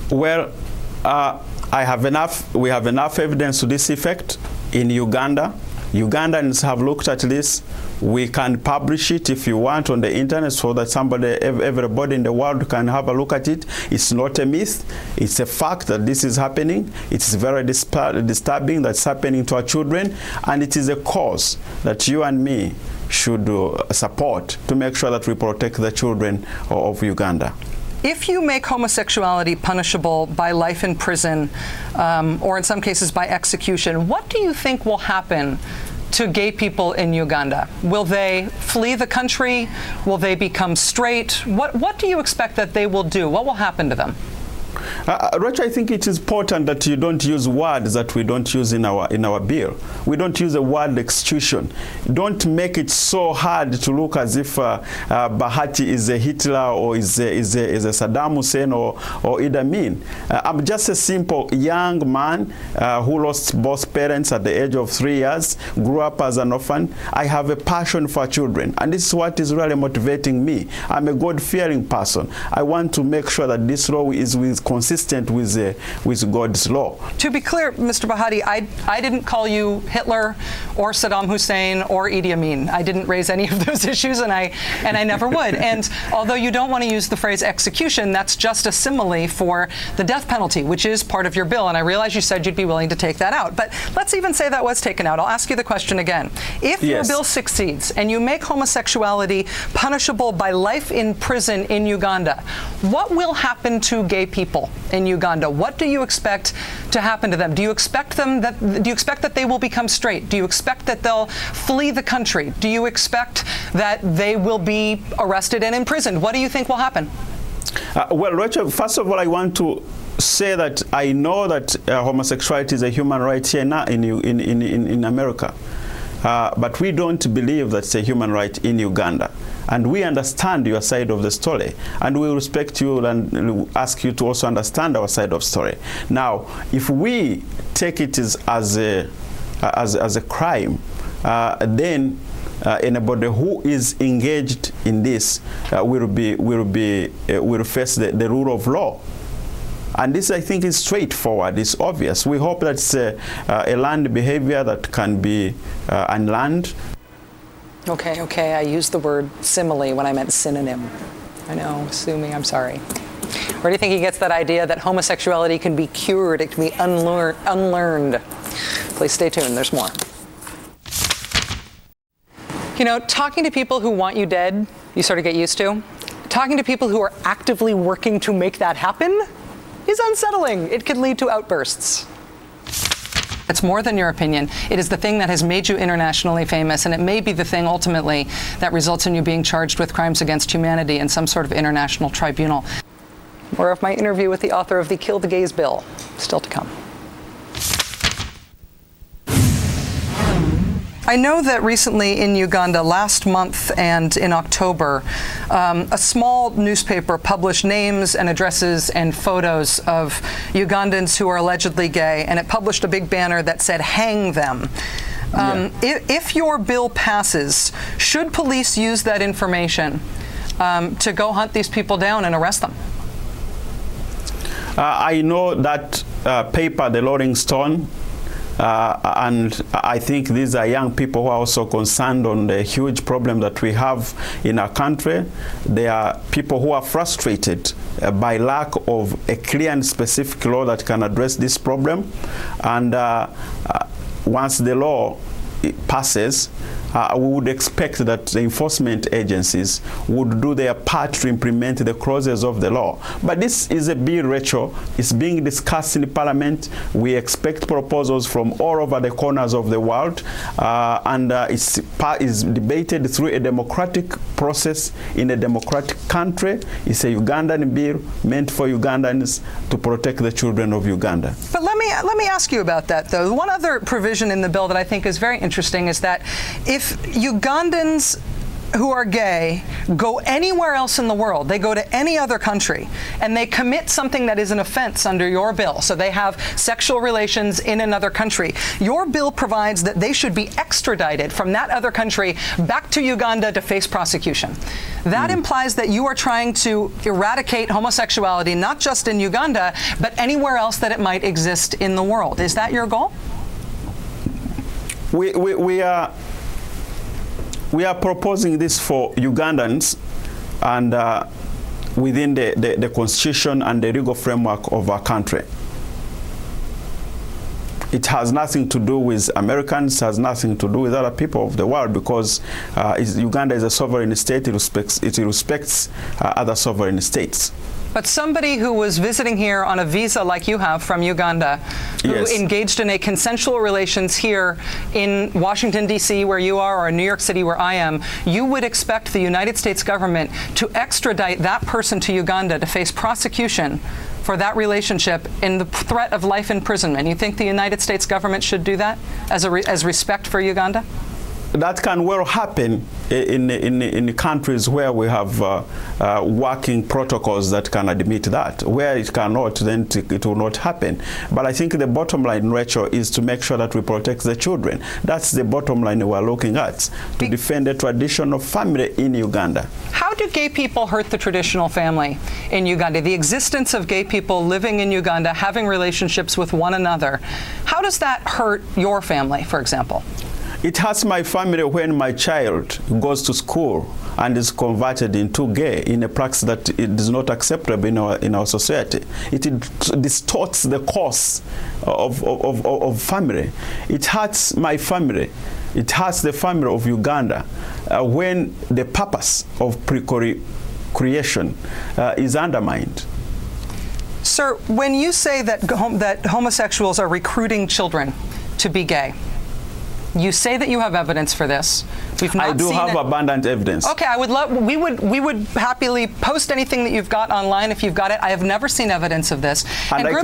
Well, we have enough evidence to this effect in Uganda. Ugandans have looked at this. We can publish it if you want on the internet so that everybody in the world can have a look at it. It's not a myth. It's a fact that this is happening. It's very disturbing that's happening to our children, and it is a cause that you and me should support to make sure that we protect the children of Uganda. If you make homosexuality punishable by life in prison, or in some cases by execution, what do you think will happen to gay people in Uganda? Will they flee the country? Will they become straight? What do you expect that they will do? What will happen to them? Rachel, I think it is important that you don't use words that we don't use in our bill. We don't use the word execution. Don't make it so hard to look as if Bahati is a Hitler or is a Saddam Hussein or Idi Amin. I'm just a simple young man who lost both parents at the age of 3 years, grew up as an orphan. I have a passion for children, and this is what is really motivating me. I'm a God-fearing person. I want to make sure that this law is consistent with God's law. To be clear, Mr. Bahati, I didn't call you Hitler or Saddam Hussein or Idi Amin. I didn't raise any of those issues, and I never would. And although you don't want to use the phrase execution, that's just a simile for the death penalty, which is part of your bill. And I realize you said you'd be willing to take that out. But let's even say that was taken out. I'll ask you the question again. If your bill succeeds and you make homosexuality punishable by life in prison in Uganda, what will happen to gay people in Uganda? What do you expect to happen to them? Do you expect that they will become straight? Do you expect that they'll flee the country? Do you expect that they will be arrested and imprisoned? What do you think will happen? Well, Rachel, first of all, I want to say that I know that homosexuality is a human right here now in America. But we don't believe that it's a human right in Uganda. And we understand your side of the story. And we respect you and ask you to also understand our side of the story. Now, if we take it as a crime, then anybody who is engaged in this will face the rule of law. And this, I think, is straightforward. It's obvious. We hope that's a learned behavior that can be unlearned. Okay. I used the word simile when I meant synonym. I know. Sue me. I'm sorry. Where do you think he gets that idea that homosexuality can be cured? It can be unlearned. Please stay tuned. There's more. You know, talking to people who want you dead, you sort of get used to. Talking to people who are actively working to make that happen is unsettling. It can lead to outbursts. It's more than your opinion. It is the thing that has made you internationally famous, and it may be the thing ultimately that results in you being charged with crimes against humanity in some sort of international tribunal. More of my interview with the author of the Kill the Gays bill, still to come. I know that recently in Uganda, last month and in October, a small newspaper published names and addresses and photos of Ugandans who are allegedly gay, and it published a big banner that said, "Hang them." If your bill passes, should police use that information to go hunt these people down and arrest them? I know that paper, the Rolling Stone, and I think these are young people who are also concerned on the huge problem that we have in our country. They are people who are frustrated by lack of a clear and specific law that can address this problem. And once the law passes, we would expect that the enforcement agencies would do their part to implement the clauses of the law. But this is a bill, Rachel. It's being discussed in the Parliament. We expect proposals from all over the corners of the world, and it's debated through a democratic process in a democratic country. It's a Ugandan bill meant for Ugandans to protect the children of Uganda. But let me ask you about that, though. One other provision in the bill that I think is very interesting is that if Ugandans who are gay go anywhere else in the world, they go to any other country, and they commit something that is an offense under your bill, so they have sexual relations in another country, your bill provides that they should be extradited from that other country back to Uganda to face prosecution. That implies that you are trying to eradicate homosexuality, not just in Uganda, but anywhere else that it might exist in the world. Is that your goal? We are proposing this for Ugandans, and within the constitution and the legal framework of our country. It has nothing to do with Americans, has nothing to do with other people of the world, because Uganda is a sovereign state. It respects other sovereign states. But somebody who was visiting here on a visa like you have from Uganda, who engaged in a consensual relations here in Washington, D.C., where you are, or in New York City, where I am, you would expect the United States government to extradite that person to Uganda to face prosecution for that relationship in the threat of life imprisonment. You think the United States government should do that as respect for Uganda? That can well happen in countries where we have working protocols that can admit that. Where it cannot, then it will not happen. But I think the bottom line, Rachel, is to make sure that we protect the children. That's the bottom line we're looking at, to defend the tradition of family in Uganda. How do gay people hurt the traditional family in Uganda? The existence of gay people living in Uganda, having relationships with one another, how does that hurt your family, for example? It hurts my family when my child goes to school and is converted into gay in a practice that it is not acceptable in our society. It distorts the course of family. It hurts my family. It hurts the family of Uganda when the purpose of creation is undermined. Sir, when you say that homosexuals are recruiting children to be gay, you say that you have evidence for this. We've not I do seen have it. abundant evidence. Okay, we would happily post anything that you've got online if you've got it. I have never seen evidence of this. And I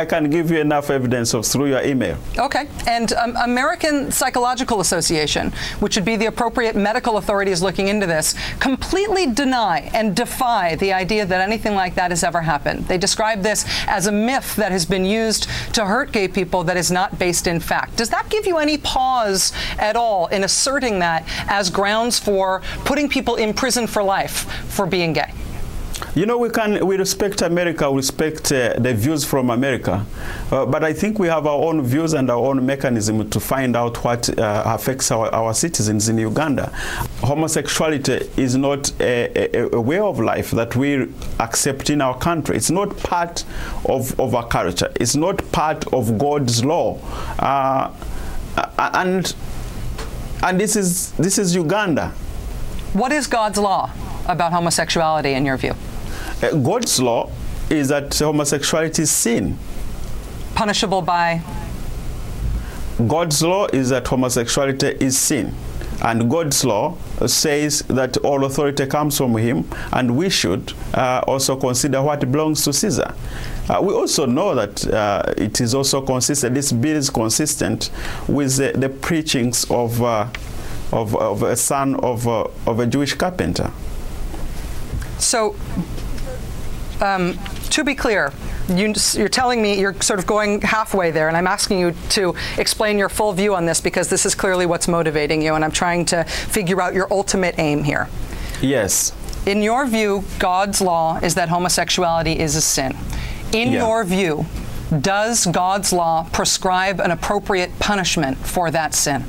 can give you enough evidence through your email. Okay, and American Psychological Association, which would be the appropriate medical authorities looking into this, completely deny and defy the idea that anything like that has ever happened. They describe this as a myth that has been used to hurt gay people that is not based in fact. Does that give you any pause at all in asserting that as grounds for putting people in prison for life for being gay? You know, we respect America, we respect the views from America, but I think we have our own views and our own mechanism to find out what affects our citizens in Uganda. Homosexuality is not a way of life that we accept in our country. It's not part of our culture. It's not part of God's law. And this is Uganda. What is God's law about homosexuality in your view? God's law is that homosexuality is sin. Punishable by? God's law is that homosexuality is sin. And God's law says that all authority comes from him, and we should also consider what belongs to Caesar. We also know that it is also consistent, this bill is consistent with the preachings of a son of a Jewish carpenter. So, to be clear, you're telling me you're sort of going halfway there, and I'm asking you to explain your full view on this, because this is clearly what's motivating you, and I'm trying to figure out your ultimate aim here. Yes. In your view, God's law is that homosexuality is a sin. In your view, does God's law prescribe an appropriate punishment for that sin?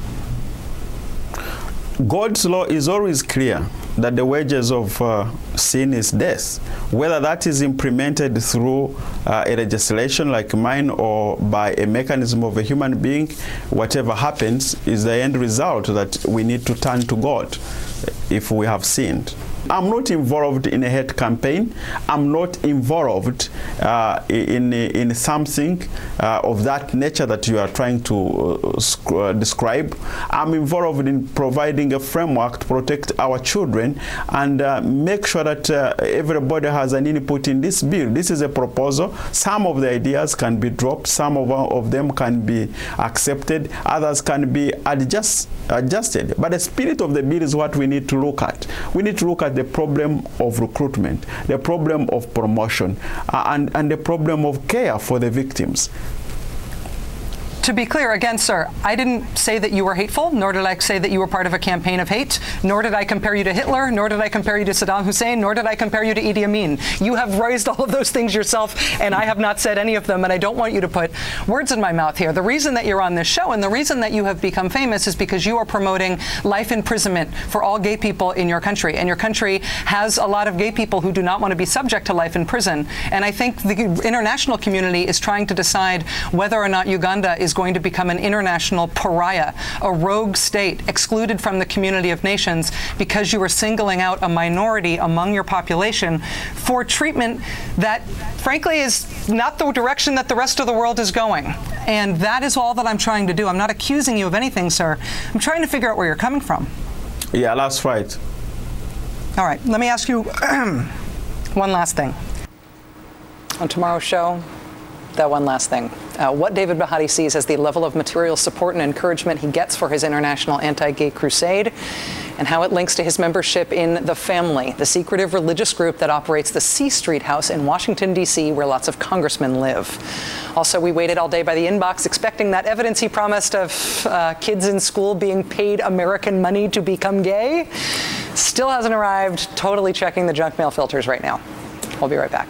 God's law is always clear that the wages of sin is death. Whether that is implemented through a legislation like mine or by a mechanism of a human being, whatever happens is the end result that we need to turn to God if we have sinned. I'm not involved in a hate campaign. I'm not involved in something of that nature that you are trying to describe. I'm involved in providing a framework to protect our children and make sure that everybody has an input in this bill. This is a proposal. Some of the ideas can be dropped. Some of them can be accepted. Others can be adjusted. But the spirit of the bill is what we need to look at. We need to look at the problem of recruitment, the problem of promotion, and the problem of care for the victims. To be clear, again, sir, I didn't say that you were hateful, nor did I say that you were part of a campaign of hate, nor did I compare you to Hitler, nor did I compare you to Saddam Hussein, nor did I compare you to Idi Amin. You have raised all of those things yourself, and I have not said any of them, and I don't want you to put words in my mouth here. The reason that you're on this show and the reason that you have become famous is because you are promoting life imprisonment for all gay people in your country, and your country has a lot of gay people who do not want to be subject to life in prison. And I think the international community is trying to decide whether or not Uganda is going to become an international pariah, a rogue state excluded from the community of nations because you are singling out a minority among your population for treatment that, frankly, is not the direction that the rest of the world is going. And that is all that I'm trying to do. I'm not accusing you of anything, sir. I'm trying to figure out where you're coming from. Yeah, that's right. All right, let me ask you one last thing. On tomorrow's show, that one last thing. What David Bahati sees as the level of material support and encouragement he gets for his international anti-gay crusade, and how it links to his membership in The Family, the secretive religious group that operates the C Street House in Washington, D.C., where lots of congressmen live. Also, we waited all day by the inbox expecting that evidence he promised of kids in school being paid American money to become gay. Still hasn't arrived. Totally checking the junk mail filters right now. We'll be right back.